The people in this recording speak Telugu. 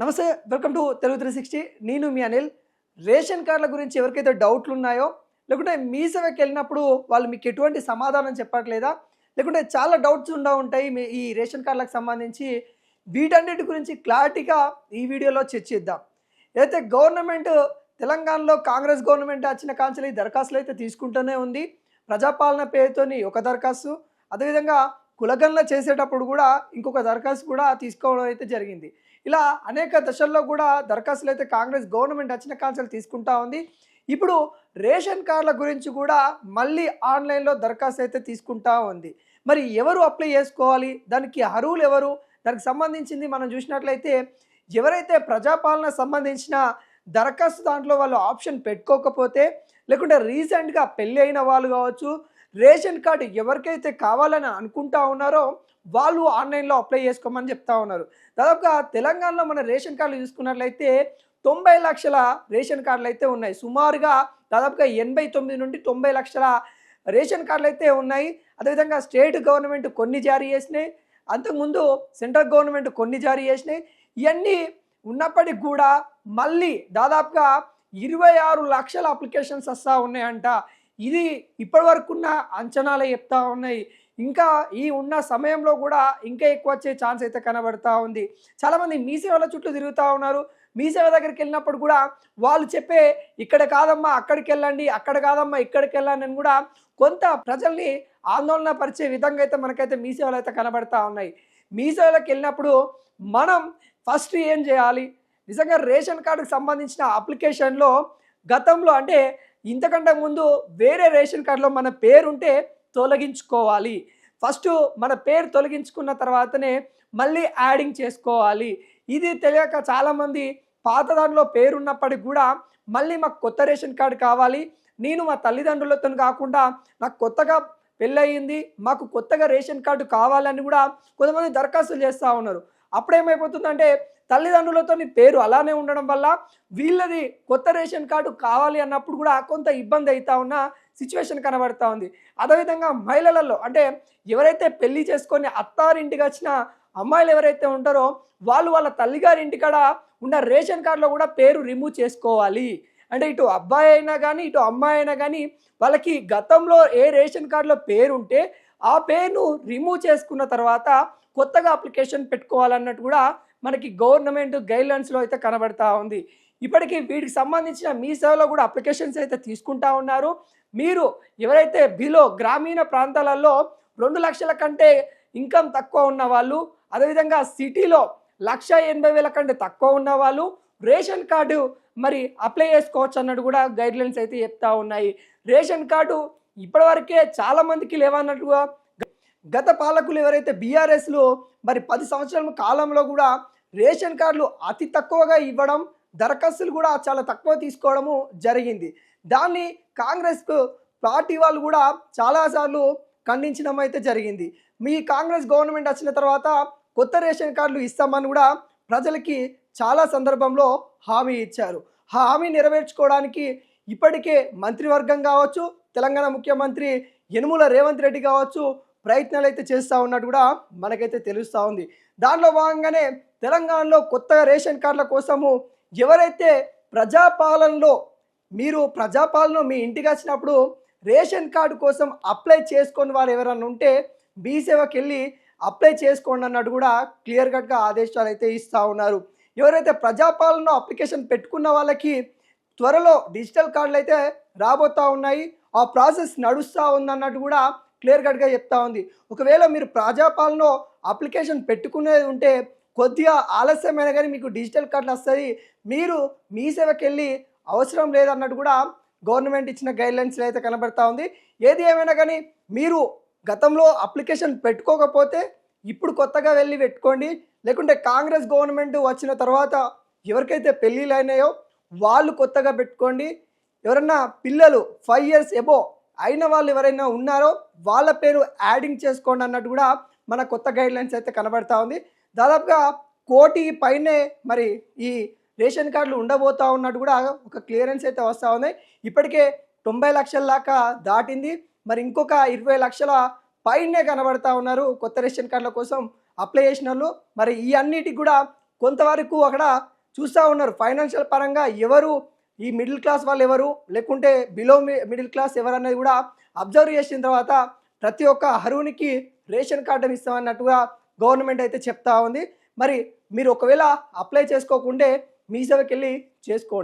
నమస్తే, వెల్కమ్ టు తెలుగు 360. నేను మీ అనిల్. రేషన్ కార్డుల గురించి ఎవరికైతే డౌట్లు ఉన్నాయో, లేకుంటే మీ సేవకి వెళ్ళినప్పుడు వాళ్ళు మీకు ఎటువంటి సమాధానం చెప్పట్లేదా, లేకుంటే చాలా డౌట్స్ ఉంటాయి మీ ఈ రేషన్ కార్డులకు సంబంధించి, వీటన్నిటి గురించి క్లారిటీగా ఈ వీడియోలో చర్చిద్దాం. ఏదైతే గవర్నమెంట్ తెలంగాణలో కాంగ్రెస్ గవర్నమెంట్ వచ్చిన కాంచెలి దరఖాస్తులు అయితే తీసుకుంటూనే ఉంది. ప్రజాపాలన పేరుతోని ఒక దరఖాస్తు, అదేవిధంగా కులగణన చేసేటప్పుడు కూడా ఇంకొక దరఖాస్తు కూడా తీసుకోవడం అయితే జరిగింది. ఇలా అనేక దశల్లో కూడా దరఖాస్తులు అయితే కాంగ్రెస్ గవర్నమెంట్ వచ్చిన కాంచెలు తీసుకుంటా ఉంది. ఇప్పుడు రేషన్ కార్డుల గురించి కూడా మళ్ళీ ఆన్లైన్లో దరఖాస్తు అయితే తీసుకుంటా ఉంది. మరి ఎవరు అప్లై చేసుకోవాలి, దానికి అర్హులు ఎవరు, దానికి సంబంధించింది మనం చూసినట్లయితే ఎవరైతే ప్రజాపాలన సంబంధించిన దరఖాస్తు దాంట్లో వాళ్ళు ఆప్షన్ పెట్టుకోకపోతే, లేకుంటే రీసెంట్గా పెళ్ళి అయిన వాళ్ళు కావచ్చు, రేషన్ కార్డు ఎవరికైతే కావాలని అనుకుంటా ఉన్నారో వాళ్ళు ఆన్లైన్లో అప్లై చేసుకోమని చెప్తా ఉన్నారు. దాదాపుగా తెలంగాణలో మన రేషన్ కార్డులు చూసుకున్నట్లయితే 90 లక్షల రేషన్ కార్డులు అయితే ఉన్నాయి. సుమారుగా దాదాపుగా 89 నుండి 90 లక్షల రేషన్ కార్డులు అయితే ఉన్నాయి. అదేవిధంగా స్టేట్ గవర్నమెంట్ కొన్ని జారీ చేసినాయి, అంతకుముందు సెంట్రల్ గవర్నమెంట్ కొన్ని జారీ చేసినాయి. ఇవన్నీ ఉన్నప్పటికి కూడా మళ్ళీ దాదాపుగా 26 లక్షల అప్లికేషన్స్ వస్తూ ఉన్నాయంట. ఇది ఇప్పటివరకు ఉన్న అంచనాలే చెప్తా ఉన్నాయి. ఇంకా ఈ ఉన్న సమయంలో కూడా ఇంకా ఎక్కువ వచ్చే ఛాన్స్ అయితే కనబడతా ఉంది. చాలామంది మీ సేవల చుట్టూ తిరుగుతూ ఉన్నారు. మీ సేవ దగ్గరికి వెళ్ళినప్పుడు కూడా వాళ్ళు చెప్పే ఇక్కడ కాదమ్మా అక్కడికి వెళ్ళండి, అక్కడ కాదమ్మా ఇక్కడికి వెళ్ళండి అని కూడా కొంత ప్రజల్ని ఆందోళన పరిచే విధంగా అయితే మనకైతే మీ సేవలు అయితే కనబడతా ఉన్నాయి. మీ సేవలకు వెళ్ళినప్పుడు మనం ఫస్ట్ ఏం చేయాలి, నిజంగా రేషన్ కార్డుకు సంబంధించిన అప్లికేషన్లో గతంలో అంటే ఇంతకంటే ముందు వేరే రేషన్ కార్డులో మన పేరుంటే తొలగించుకోవాలి. ఫస్ట్ మన పేరు తొలగించుకున్న తర్వాతనే మళ్ళీ యాడింగ్ చేసుకోవాలి. ఇది తెలియక చాలామంది పాత దాంట్లో పేరున్నప్పటికి కూడా మళ్ళీ మాకు కొత్త రేషన్ కార్డు కావాలి, నేను మా తల్లిదండ్రులతో కాకుండా నాకు కొత్తగా పెళ్ళయింది, మాకు కొత్తగా రేషన్ కార్డు కావాలని కూడా కొంతమంది దరఖాస్తులు చేస్తూ ఉన్నారు. అప్పుడేమైపోతుందంటే తల్లిదండ్రులతో పేరు అలానే ఉండడం వల్ల వీళ్ళది కొత్త రేషన్ కార్డు కావాలి అన్నప్పుడు కూడా కొంత ఇబ్బంది అవుతా ఉన్న సిచ్యువేషన్ కనబడతా ఉంది. అదేవిధంగా మహిళలలో అంటే ఎవరైతే పెళ్లి చేసుకొని అత్తారింటికి వచ్చిన అమ్మాయిలు ఎవరైతే ఉంటారో వాళ్ళు వాళ్ళ తల్లిగారి ఇంటికాడ ఉన్న రేషన్ కార్డులో కూడా పేరు రిమూవ్ చేసుకోవాలి. అంటే ఇటు అబ్బాయి అయినా కానీ ఇటు అమ్మాయి అయినా కానీ వాళ్ళకి గతంలో ఏ రేషన్ కార్డులో పేరు ఉంటే ఆ పేరును రిమూవ్ చేసుకున్న తర్వాత కొత్తగా అప్లికేషన్ పెట్టుకోవాలన్నట్టు కూడా మనకి గవర్నమెంట్ గైడ్లైన్స్లో అయితే కనబడతా ఉంది. ఇప్పటికీ వీటికి సంబంధించిన మీ సేవలో కూడా అప్లికేషన్స్ అయితే తీసుకుంటా ఉన్నారు. మీరు ఎవరైతే బిలో గ్రామీణ ప్రాంతాలలో 2 లక్షల కంటే ఇన్కమ్ తక్కువ ఉన్న వాళ్ళు, అదేవిధంగా సిటీలో 1,80,000 కంటే తక్కువ ఉన్న వాళ్ళు రేషన్ కార్డు మరి అప్లై చేసుకోవచ్చు అన్నట్టు కూడా గైడ్లైన్స్ అయితే చెప్తా ఉన్నాయి. రేషన్ కార్డు ఇప్పటివరకే చాలామందికి లేవన్నట్టుగా గత పాలకులు ఎవరైతే బీఆర్ఎస్లో మరి 10 సంవత్సరాల కాలంలో కూడా రేషన్ కార్డులు అతి తక్కువగా ఇవ్వడం, దరఖాస్తులు కూడా చాలా తక్కువ తీసుకోవడము జరిగింది. దాన్ని కాంగ్రెస్ పార్టీ వాళ్ళు కూడా చాలాసార్లు ఖండించడం అయితే జరిగింది. మీ కాంగ్రెస్ గవర్నమెంట్ వచ్చిన తర్వాత కొత్త రేషన్ కార్డులు ఇస్తామని కూడా ప్రజలకి చాలా సందర్భంలో హామీ ఇచ్చారు. ఆ హామీ నెరవేర్చుకోవడానికి ఇప్పటికే మంత్రివర్గం కావచ్చు, తెలంగాణ ముఖ్యమంత్రి యనుమల రేవంత్ రెడ్డి కావచ్చు ప్రయత్నాలు అయితే చేస్తూ ఉన్నట్టు కూడా మనకైతే తెలుస్తూ ఉంది. దానిలో భాగంగానే తెలంగాణలో కొత్తగా రేషన్ కార్డుల కోసము ఎవరైతే ప్రజాపాలనలో మీ ఇంటికి వచ్చినప్పుడు రేషన్ కార్డు కోసం అప్లై చేసుకొని వాళ్ళు ఎవరన్నా ఉంటే మీ సేవకి వెళ్ళి అప్లై చేసుకోండి అన్నట్టు కూడా క్లియర్ కట్గా ఆదేశాలు అయితే ఇస్తూ ఉన్నారు. ఎవరైతే ప్రజాపాలనలో అప్లికేషన్ పెట్టుకున్న వాళ్ళకి త్వరలో డిజిటల్ కార్డులు అయితే రాబోతూ ఉన్నాయి, ఆ ప్రాసెస్ నడుస్తూ ఉందన్నట్టు కూడా క్లియర్ కట్గా చెప్తా ఉంది. ఒకవేళ మీరు ప్రజాపాలనలో అప్లికేషన్ పెట్టుకునేది ఉంటే కొద్దిగా ఆలస్యమైన కానీ మీకు డిజిటల్ కార్డులు వస్తుంది, మీరు మీ సేవకి వెళ్ళి అవసరం లేదన్నట్టు కూడా గవర్నమెంట్ ఇచ్చిన గైడ్లైన్స్లో అయితే కనబడతా ఉంది. ఏది ఏమైనా కానీ మీరు గతంలో అప్లికేషన్ పెట్టుకోకపోతే ఇప్పుడు కొత్తగా వెళ్ళి పెట్టుకోండి, లేకుంటే కాంగ్రెస్ గవర్నమెంట్ వచ్చిన తర్వాత ఎవరికైతే పెళ్ళిళ్ళు అయినాయో వాళ్ళు కొత్తగా పెట్టుకోండి. ఎవరన్నా పిల్లలు 5 years ఎబో అయిన వాళ్ళు ఎవరైనా ఉన్నారో వాళ్ళ పేరు యాడింగ్ చేసుకోండి అన్నట్టు కూడా మన కొత్త గైడ్లైన్స్ అయితే కనబడతా ఉంది. దాదాపుగా 1 కోటి పైనే మరి ఈ రేషన్ కార్డులు ఉండబోతా ఉన్నట్టు కూడా ఒక క్లియరెన్స్ అయితే వస్తూ ఉంది. ఇప్పటికే 90 లక్షల దాకా దాటింది, మరి ఇంకొక 20 లక్షల పైనే కనబడతా ఉన్నారు కొత్త రేషన్ కార్డుల కోసం అప్లై చేసిన వాళ్ళు. మరి ఈ అన్నిటికి కూడా కొంతవరకు అక్కడ చూస్తూ ఉన్నారు ఫైనాన్షియల్ పరంగా ఎవరు ఈ మిడిల్ క్లాస్ వాళ్ళు ఎవరు, లేకుంటే బిలో మిడిల్ క్లాస్ ఎవరు అనేది కూడా అబ్జర్వ్ చేసిన తర్వాత ప్రతి ఒక్క అర్హునికి రేషన్ కార్డు ఇస్తామన్నట్టుగా గవర్నమెంట్ అయితే చెప్తా ఉంది. మరి మీరు ఒకవేళ అప్లై చేసుకోకుంటే మీ సేవకి వెళ్ళి చేసుకోండి.